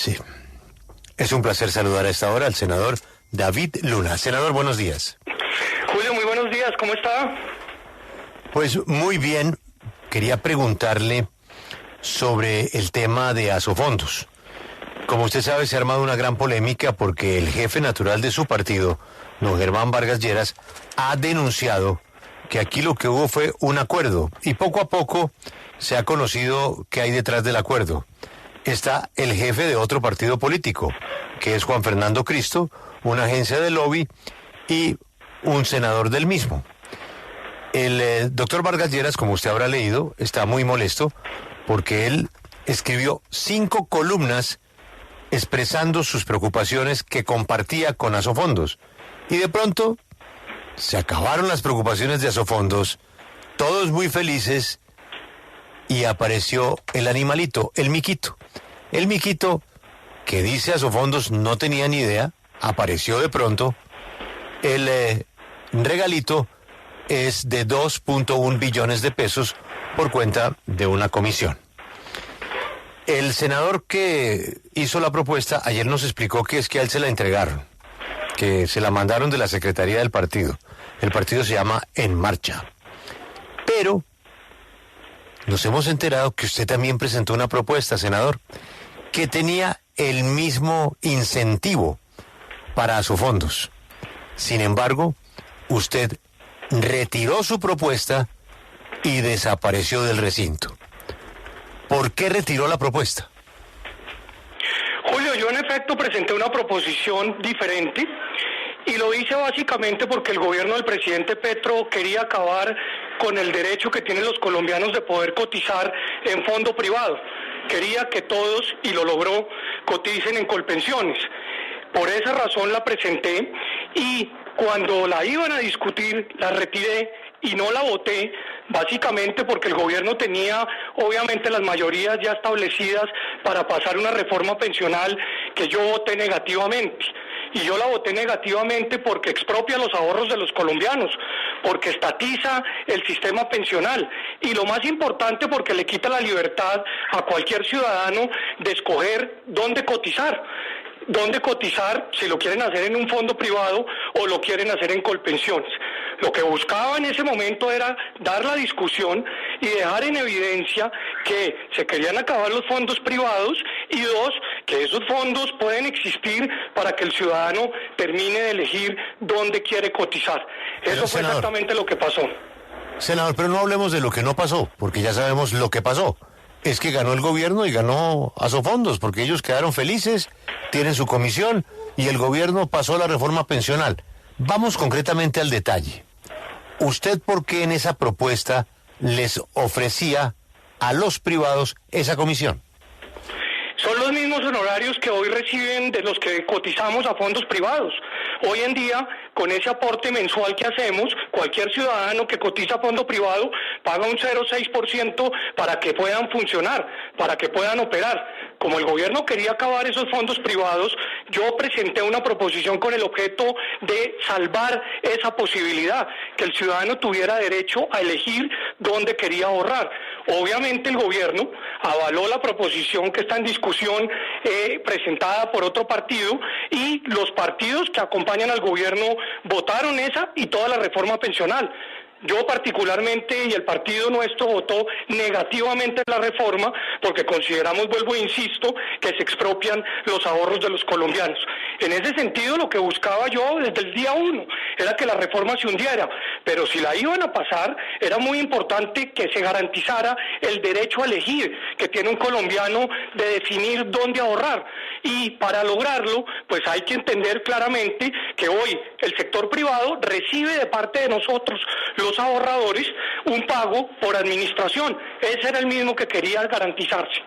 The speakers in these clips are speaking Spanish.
Sí. Es un placer saludar a esta hora al senador David Luna. Senador, buenos días. Julio, muy buenos días, ¿cómo está? Pues muy bien. Quería preguntarle sobre el tema de Asofondos. Como usted sabe, se ha armado una gran polémica porque el jefe natural de su partido, don Germán Vargas Lleras, ha denunciado que aquí lo que hubo fue un acuerdo y poco a poco se ha conocido qué hay detrás del acuerdo. Está el jefe de otro partido político, que es Juan Fernando Cristo, una agencia de lobby y un senador del mismo. El doctor Vargas Lleras, como usted habrá leído, está muy molesto porque él escribió 5 columnas expresando sus preocupaciones que compartía con Asofondos. Y de pronto se acabaron las preocupaciones de Asofondos, todos muy felices, y apareció el animalito, el miquito. El miquito, que dice Asofondos no tenía ni idea, apareció de pronto. El regalito es de 2.1 billones de pesos por cuenta de una comisión. El senador que hizo la propuesta ayer nos explicó que es que a él se la entregaron, que se la mandaron de la Secretaría del partido. El partido se llama En Marcha. Pero nos hemos enterado que usted también presentó una propuesta, senador, que tenía el mismo incentivo para Asofondos. Sin embargo, usted retiró su propuesta y desapareció del recinto. ¿Por qué retiró la propuesta? Julio, yo en efecto presenté una proposición diferente y lo hice básicamente porque el gobierno del presidente Petro quería acabar con el derecho que tienen los colombianos de poder cotizar en fondo privado. Quería que todos, y lo logró, coticen en Colpensiones. Por esa razón la presenté y cuando la iban a discutir la retiré y no la voté, básicamente porque el gobierno tenía obviamente las mayorías ya establecidas para pasar una reforma pensional que yo voté negativamente. Y yo la voté negativamente porque expropia los ahorros de los colombianos, porque estatiza el sistema pensional y lo más importante porque le quita la libertad a cualquier ciudadano de escoger dónde cotizar. Dónde cotizar, si lo quieren hacer en un fondo privado o lo quieren hacer en Colpensiones. Lo que buscaba en ese momento era dar la discusión y dejar en evidencia que se querían acabar los fondos privados y dos, que esos fondos pueden existir para que el ciudadano termine de elegir dónde quiere cotizar. Eso fue exactamente lo que pasó. Senador, pero no hablemos de lo que no pasó, porque ya sabemos lo que pasó. Es que ganó el gobierno y ganó Asofondos, porque ellos quedaron felices, tienen su comisión y el gobierno pasó la reforma pensional. Vamos concretamente al detalle. ¿Usted por qué en esa propuesta les ofrecía a los privados esa comisión? Son los mismos honorarios que hoy reciben de los que cotizamos a fondos privados. Hoy en día, con ese aporte mensual que hacemos, cualquier ciudadano que cotiza a fondo privado paga un 0,6% para que puedan funcionar, para que puedan operar. Como el gobierno quería acabar esos fondos privados, yo presenté una proposición con el objeto de salvar esa posibilidad, que el ciudadano tuviera derecho a elegir dónde quería ahorrar. Obviamente el gobierno avaló la proposición que está en discusión presentada por otro partido y los partidos que acompañan al gobierno votaron esa y toda la reforma pensional. Yo particularmente y el partido nuestro votó negativamente la reforma porque consideramos, vuelvo e insisto, que se expropian los ahorros de los colombianos. En ese sentido, lo que buscaba yo desde el día 1 era que la reforma se hundiera, pero si la iban a pasar, era muy importante que se garantizara el derecho a elegir que tiene un colombiano de definir dónde ahorrar. Y para lograrlo, pues hay que entender claramente que hoy el sector privado recibe de parte de nosotros, los ahorradores, un pago por administración. Ese era el mismo que quería garantizarse.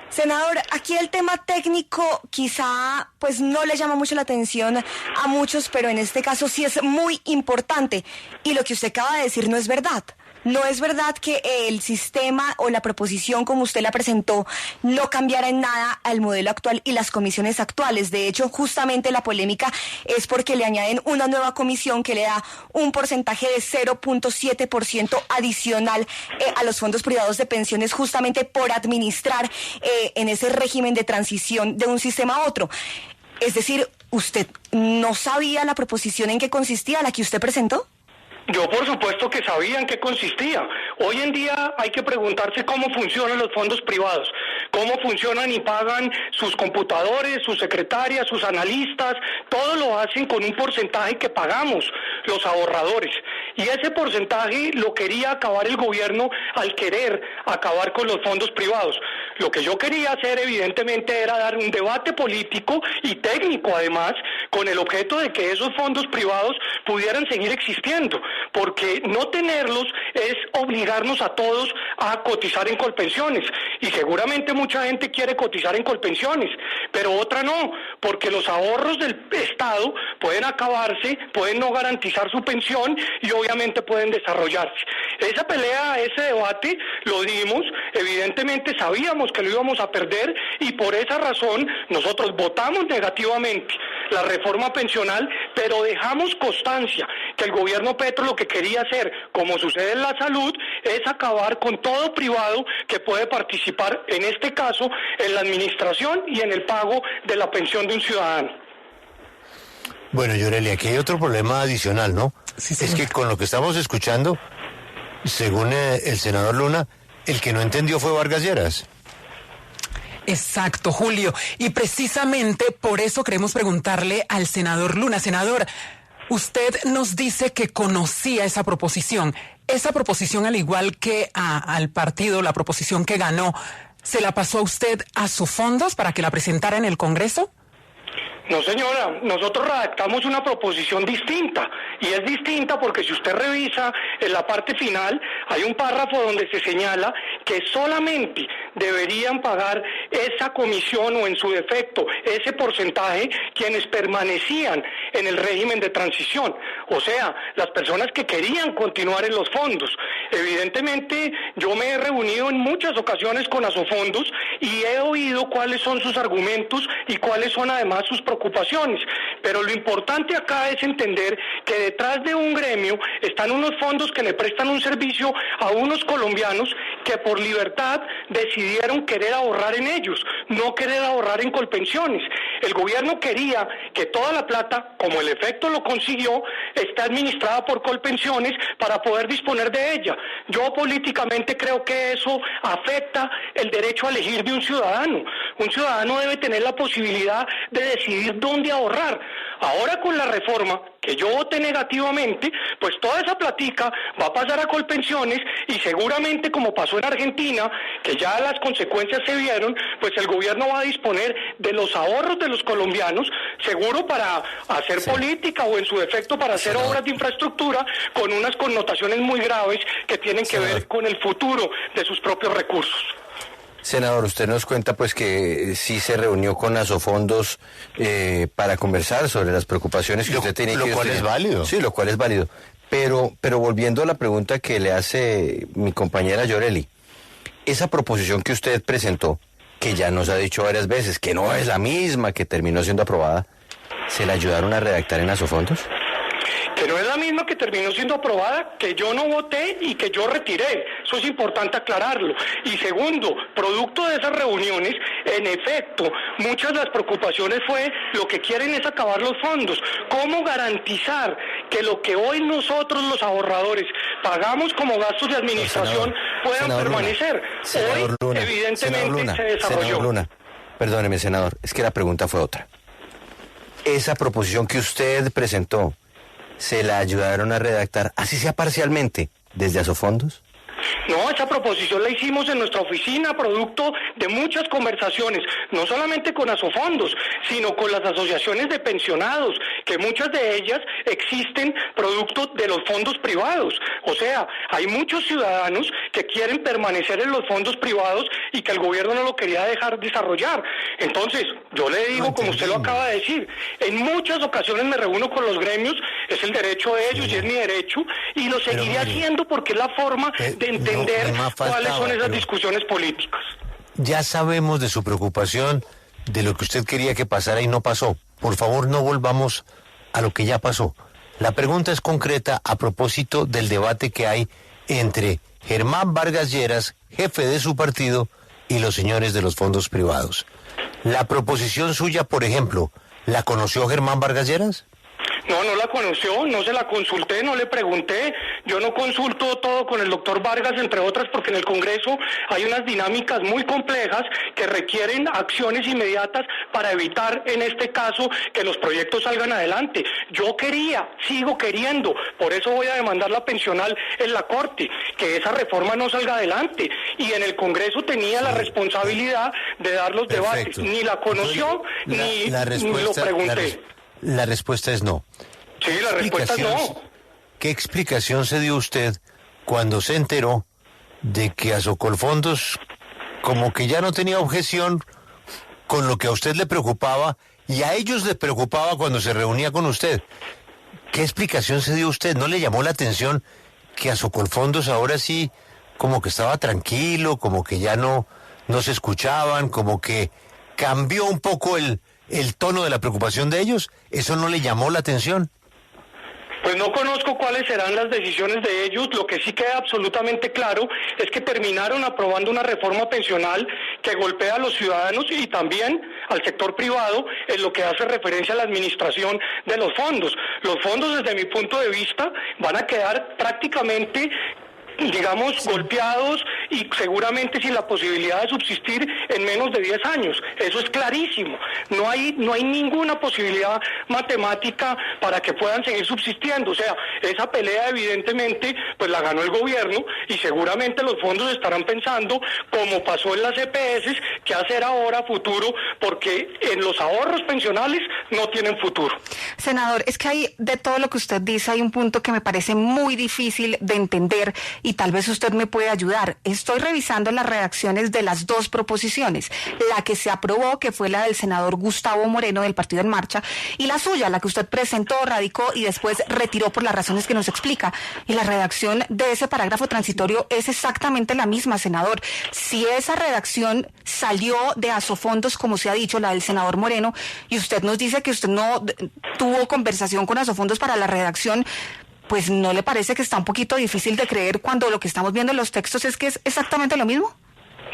Senador, aquí el tema técnico quizá pues no le llama mucho la atención a muchos, pero en este caso sí es muy importante. Y lo que usted acaba de decir no es verdad. no es verdad que el sistema o la proposición como usted la presentó no cambiara en nada al modelo actual y las comisiones actuales. De hecho, justamente la polémica es porque le añaden una nueva comisión que le da un porcentaje de 0.7% adicional a los fondos privados de pensiones, justamente por administrar en ese régimen de transición de un sistema a otro. Es decir, ¿usted no sabía la proposición en qué consistía, la que usted presentó? Yo por supuesto que sabía en qué consistía. Hoy en día hay que preguntarse cómo funcionan los fondos privados, cómo funcionan y pagan sus computadores, sus secretarias, sus analistas, todo lo hacen con un porcentaje que pagamos los ahorradores. Y ese porcentaje lo quería acabar el gobierno al querer acabar con los fondos privados. Lo que yo quería hacer evidentemente era dar un debate político y técnico además, con el objeto de que esos fondos privados pudieran seguir existiendo, porque no tenerlos es obligarnos a todos a cotizar en Colpensiones, y seguramente mucha gente quiere cotizar en Colpensiones, pero otra no, porque los ahorros del Estado pueden acabarse, pueden no garantizar su pensión y obviamente pueden desarrollarse. Esa pelea, ese debate lo dimos, evidentemente sabíamos que lo íbamos a perder y por esa razón nosotros votamos negativamente la reforma pensional, pero dejamos constancia que el gobierno Petro lo que quería hacer, como sucede en la salud, es acabar con todo privado que puede participar, en este caso, en la administración y en el pago de la pensión de un ciudadano. Bueno, Yoreli, aquí hay otro problema adicional, ¿no? Sí, es que con lo que estamos escuchando, según el senador Luna, el que no entendió fue Vargas Lleras. Exacto, Julio. Y precisamente por eso queremos preguntarle al senador Luna. Senador, usted nos dice que conocía esa proposición. Esa proposición, al igual que al partido, la proposición que ganó, ¿se la pasó a usted a Asofondos para que la presentara en el Congreso? No, señora, nosotros redactamos una proposición distinta, y es distinta porque si usted revisa en la parte final, hay un párrafo donde se señala que solamente deberían pagar esa comisión o en su defecto ese porcentaje quienes permanecían en el régimen de transición, o sea, las personas que querían continuar en los fondos. Evidentemente, yo me he reunido en muchas ocasiones con Asofondos y he oído cuáles son sus argumentos y cuáles son además sus preocupaciones, pero lo importante acá es entender que detrás de un gremio están unos fondos que le prestan un servicio a unos colombianos que por libertad decidieron querer ahorrar en ellos, no querer ahorrar en Colpensiones. El gobierno quería que toda la plata, como el efecto lo consiguió, esté administrada por Colpensiones para poder disponer de ella. Yo políticamente creo que eso afecta el derecho a elegir de un ciudadano. Un ciudadano debe tener la posibilidad de decidir dónde ahorrar. Ahora con la reforma, que yo voté negativamente, pues toda esa platica va a pasar a Colpensiones y seguramente como pasó en Argentina, que ya las consecuencias se vieron, pues el gobierno va a disponer de los ahorros de los colombianos, seguro para hacer política o en su defecto para hacer obras de infraestructura con unas connotaciones muy graves que tienen que ver con el futuro de sus propios recursos. Senador, usted nos cuenta pues que sí se reunió con Asofondos para conversar sobre las preocupaciones que usted tiene. Lo cual es válido. Sí, lo cual es válido. Pero volviendo a la pregunta que le hace mi compañera Yoreli, esa proposición que usted presentó, que ya nos ha dicho varias veces que no es la misma que terminó siendo aprobada, ¿se la ayudaron a redactar en Asofondos? Que no es la misma que terminó siendo aprobada, que yo no voté y que yo retiré. Eso es importante aclararlo. Y segundo, producto de esas reuniones, en efecto, muchas de las preocupaciones fue lo que quieren es acabar los fondos. ¿Cómo garantizar que lo que hoy nosotros los ahorradores pagamos como gastos de administración puedan permanecer? Senador Hoy, Luna, evidentemente, se desarrolló. Senador Luna, perdóneme, senador, es que la pregunta fue otra. Esa proposición que usted presentó, ¿se la ayudaron a redactar, así sea parcialmente, desde Asofondos? No, esa proposición la hicimos en nuestra oficina, producto de muchas conversaciones, no solamente con Asofondos, sino con las asociaciones de pensionados, que muchas de ellas existen producto de los fondos privados. O sea, hay muchos ciudadanos que quieren permanecer en los fondos privados y que el gobierno no lo quería dejar desarrollar. Entonces, yo le digo, como usted lo acaba de decir, en muchas ocasiones me reúno con los gremios, es el derecho de ellos y es mi derecho, y lo seguiré haciendo porque es la forma de entender cuáles son esas discusiones políticas. Ya sabemos de su preocupación, de lo que usted quería que pasara y no pasó. Por favor, no volvamos a lo que ya pasó. La pregunta es concreta a propósito del debate que hay entre Germán Vargas Lleras, jefe de su partido, y los señores de los fondos privados. La proposición suya, por ejemplo, ¿la conoció Germán Vargas Lleras? No, no la conoció, no se la consulté, no le pregunté. Yo no consulto todo con el doctor Vargas, entre otras, porque en el Congreso hay unas dinámicas muy complejas que requieren acciones inmediatas para evitar, en este caso, que los proyectos salgan adelante. Yo sigo queriendo, por eso voy a demandar la pensional en la Corte, que esa reforma no salga adelante. Y en el Congreso tenía la responsabilidad de dar los debates. Ni la conoció, ni lo pregunté. La respuesta es no. Sí, la respuesta es no. ¿Qué explicación se dio usted cuando se enteró de que Asocolfondos como que ya no tenía objeción con lo que a usted le preocupaba y a ellos les preocupaba cuando se reunía con usted? ¿Qué explicación se dio usted? ¿No le llamó la atención que Asocolfondos ahora sí como que estaba tranquilo, como que ya no se escuchaban, como que cambió un poco el tono de la preocupación de ellos? ¿Eso no le llamó la atención? Pues no conozco cuáles serán las decisiones de ellos. Lo que sí queda absolutamente claro es que terminaron aprobando una reforma pensional que golpea a los ciudadanos y también al sector privado en lo que hace referencia a la administración de los fondos. Los fondos, desde mi punto de vista, van a quedar prácticamente, digamos, golpeados y seguramente sin la posibilidad de subsistir en menos de 10 años. Eso es clarísimo. No hay ninguna posibilidad matemática para que puedan seguir subsistiendo. O sea, esa pelea evidentemente pues la ganó el gobierno y seguramente los fondos estarán pensando, como pasó en las EPS, qué hacer ahora, futuro, porque en los ahorros pensionales no tienen futuro. Senador, es que hay, de todo lo que usted dice, hay un punto que me parece muy difícil de entender y tal vez usted me puede ayudar. Estoy revisando las redacciones de las dos proposiciones, la que se aprobó, que fue la del senador Gustavo Moreno del Partido en Marcha, y la suya, la que usted presentó, radicó y después retiró por las razones que nos explica. Y la redacción de ese parágrafo transitorio es exactamente la misma, senador. Si esa redacción salió de Asofondos, como se ha dicho, la del senador Moreno, y usted nos dice que usted no tuvo conversación con Asofondos para la redacción, pues ¿no le parece que está un poquito difícil de creer cuando lo que estamos viendo en los textos es que es exactamente lo mismo?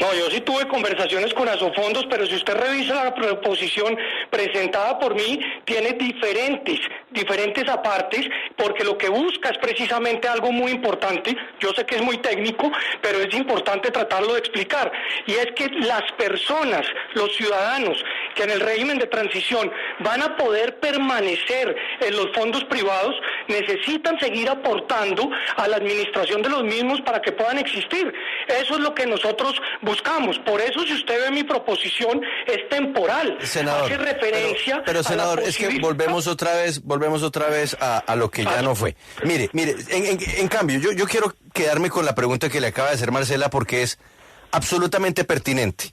No, yo sí tuve conversaciones con Asofondos, pero si usted revisa la proposición presentada por mí, tiene diferentes apartes, porque lo que busca es precisamente algo muy importante. Yo sé que es muy técnico, pero es importante tratarlo de explicar. Y es que las personas, los ciudadanos, que en el régimen de transición van a poder permanecer en los fondos privados, necesitan seguir aportando a la administración de los mismos para que puedan existir. Eso es lo que nosotros buscamos. Por eso, si usted ve mi proposición, es temporal. Senador, hace referencia pero senador, es que volvemos otra vez a lo que ya no fue. Mire, en cambio, yo quiero quedarme con la pregunta que le acaba de hacer Marcela porque es absolutamente pertinente.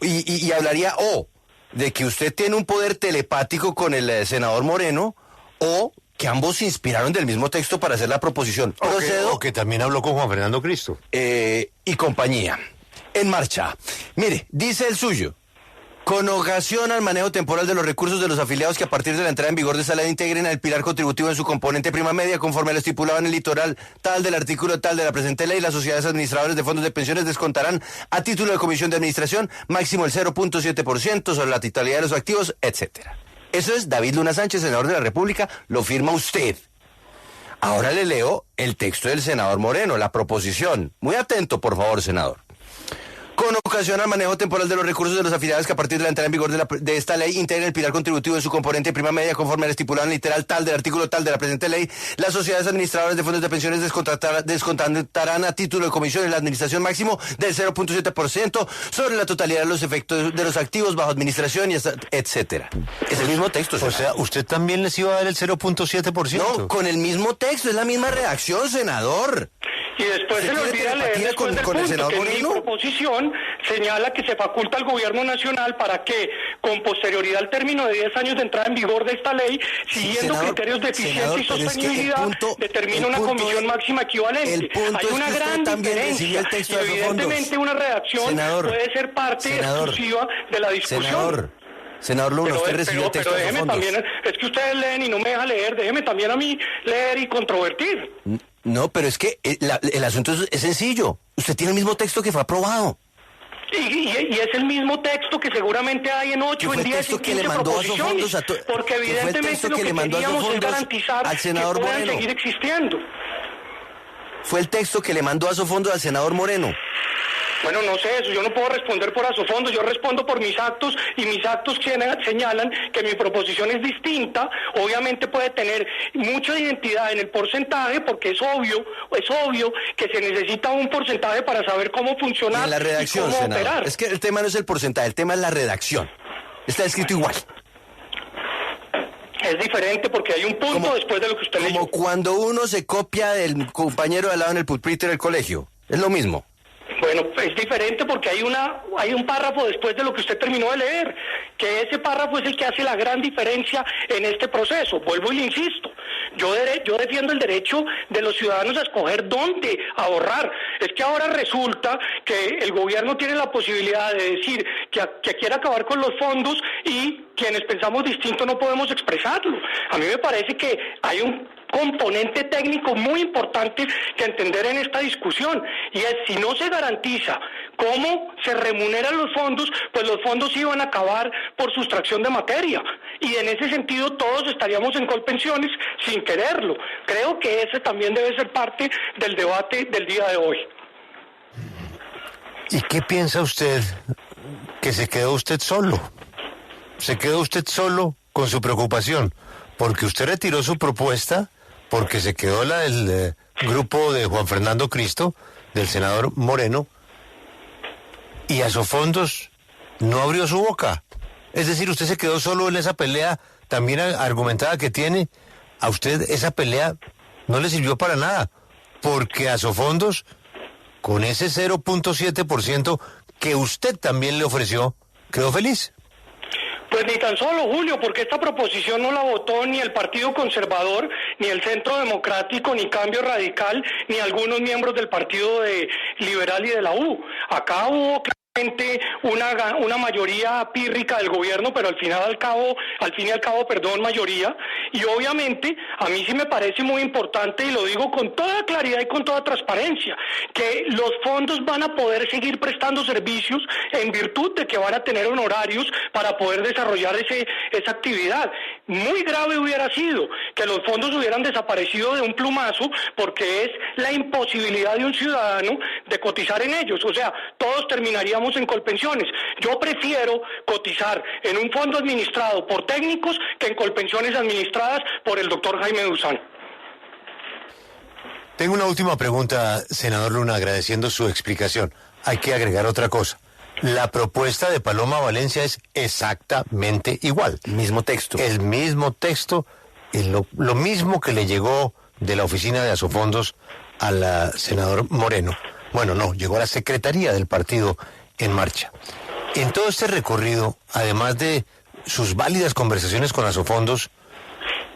Y hablaría de que usted tiene un poder telepático con el senador Moreno, o que ambos se inspiraron del mismo texto para hacer la proposición. O que también habló con Juan Fernando Cristo. Y compañía. En Marcha. Mire, dice el suyo: con ocasión al manejo temporal de los recursos de los afiliados que a partir de la entrada en vigor de esta ley integren el pilar contributivo en su componente prima media, conforme lo estipulado en el litoral tal del artículo tal de la presente ley, las sociedades administradoras de fondos de pensiones descontarán a título de comisión de administración máximo el 0.7% sobre la totalidad de los activos, etcétera. Eso es David Luna Sánchez, senador de la República, lo firma usted. Ahora le leo el texto del senador Moreno, la proposición. Muy atento, por favor, senador. Con Con ocasión al manejo temporal de los recursos de los afiliados que a partir de la entrada en vigor de esta ley integren el pilar contributivo en su componente prima media conforme al estipulado en literal tal del artículo tal de la presente ley, las sociedades administradoras de fondos de pensiones descontarán a título de comisión en la administración máximo del 0.7% sobre la totalidad de los efectos de los activos bajo administración y etcétera. Es el mismo texto. O sea, ¿usted también les iba a dar el 0.7%? No, con el mismo texto, es la misma redacción, senador. Y después se le olvida leer después del punto que en mi proposición señala que se faculta al gobierno nacional para que, con posterioridad al término de 10 años de entrada en vigor de esta ley, siguiendo criterios de eficiencia y sostenibilidad, determine una comisión máxima equivalente. Hay una gran diferencia y evidentemente una redacción puede ser parte exclusiva de la discusión. Senador Luna, usted recibió el texto de déjeme también, es que ustedes leen y no me dejan leer, déjeme también a mí leer y controvertir. No, pero es que el asunto es sencillo. Usted tiene el mismo texto que fue aprobado. Y es el mismo texto que seguramente hay en 8, en 10, en 15 proposiciones, porque evidentemente lo que queríamos es garantizar al senador que puedan Moreno. seguir existiendo. Fue el texto que le mandó a Asofondos al senador Moreno. Bueno, no sé eso, yo no puedo responder por Asofondos, yo respondo por mis actos y mis actos señalan que mi proposición es distinta, obviamente puede tener mucha identidad en el porcentaje porque es obvio que se necesita un porcentaje para saber cómo funcionar y la redacción, y cómo senador. operar. Es que el tema no es el porcentaje, el tema es la redacción. Está escrito igual. Es diferente porque hay un punto después de lo que usted leyó. Como cuando uno se copia del compañero de al lado en el pupitre del colegio, es lo mismo. Bueno, es diferente porque hay un párrafo después de lo que usted terminó de leer, que ese párrafo es el que hace la gran diferencia en este proceso. Vuelvo y le insisto, yo defiendo el derecho de los ciudadanos a escoger dónde ahorrar. Es que ahora resulta que el gobierno tiene la posibilidad de decir que quiere acabar con los fondos y quienes pensamos distinto no podemos expresarlo. A mí me parece que hay un componente técnico muy importante que entender en esta discusión, y es si no se garantiza cómo se remuneran los fondos, pues los fondos iban a acabar por sustracción de materia, y en ese sentido todos estaríamos en colpensiones sin quererlo. Creo que ese también debe ser parte del debate del día de hoy. ¿Y qué piensa usted que se quedó usted solo? ¿Se quedó usted solo con su preocupación? Porque usted retiró su propuesta, porque se quedó la del grupo de Juan Fernando Cristo, del senador Moreno, y Asofondos no abrió su boca. Es decir, usted se quedó solo en esa pelea también argumentada que tiene. A usted esa pelea no le sirvió para nada, porque Asofondos, con ese 0.7% que usted también le ofreció, quedó feliz. Pues ni tan solo, Julio, porque esta proposición no la votó ni el Partido Conservador, ni el Centro Democrático, ni Cambio Radical, ni algunos miembros del Partido Liberal y de la U. Acá hubo claramente una mayoría pírrica del gobierno, pero al fin y al cabo, mayoría. Y obviamente, a mí sí me parece muy importante, y lo digo con toda claridad y con toda transparencia, que los fondos van a poder seguir prestando servicios en virtud de que van a tener honorarios para poder desarrollar esa actividad. Muy grave hubiera sido que los fondos hubieran desaparecido de un plumazo, porque es la imposibilidad de un ciudadano de cotizar en ellos. O sea, todos terminaríamos en colpensiones. Yo prefiero cotizar en un fondo administrado por técnicos que en colpensiones administradas por el doctor Jaime Duzán. Tengo una última pregunta, senador Luna, agradeciendo su explicación. Hay que agregar otra cosa. La propuesta de Paloma Valencia es exactamente igual. El mismo texto. El mismo texto, lo mismo que le llegó de la oficina de Asofondos al senador Moreno. Bueno, no, llegó a la secretaría del partido En Marcha. En todo este recorrido, además de sus válidas conversaciones con Asofondos,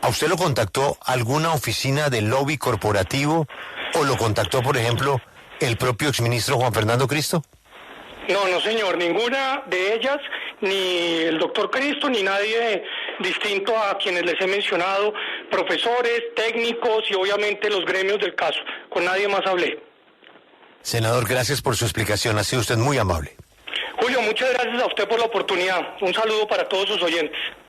¿a usted lo contactó alguna oficina de lobby corporativo o lo contactó, por ejemplo, el propio exministro Juan Fernando Cristo? No, señor, ninguna de ellas, ni el doctor Cristo, ni nadie distinto a quienes les he mencionado, profesores, técnicos y obviamente los gremios del caso. Con nadie más hablé. Senador, gracias por su explicación. Ha sido usted muy amable. Julio, muchas gracias a usted por la oportunidad. Un saludo para todos sus oyentes.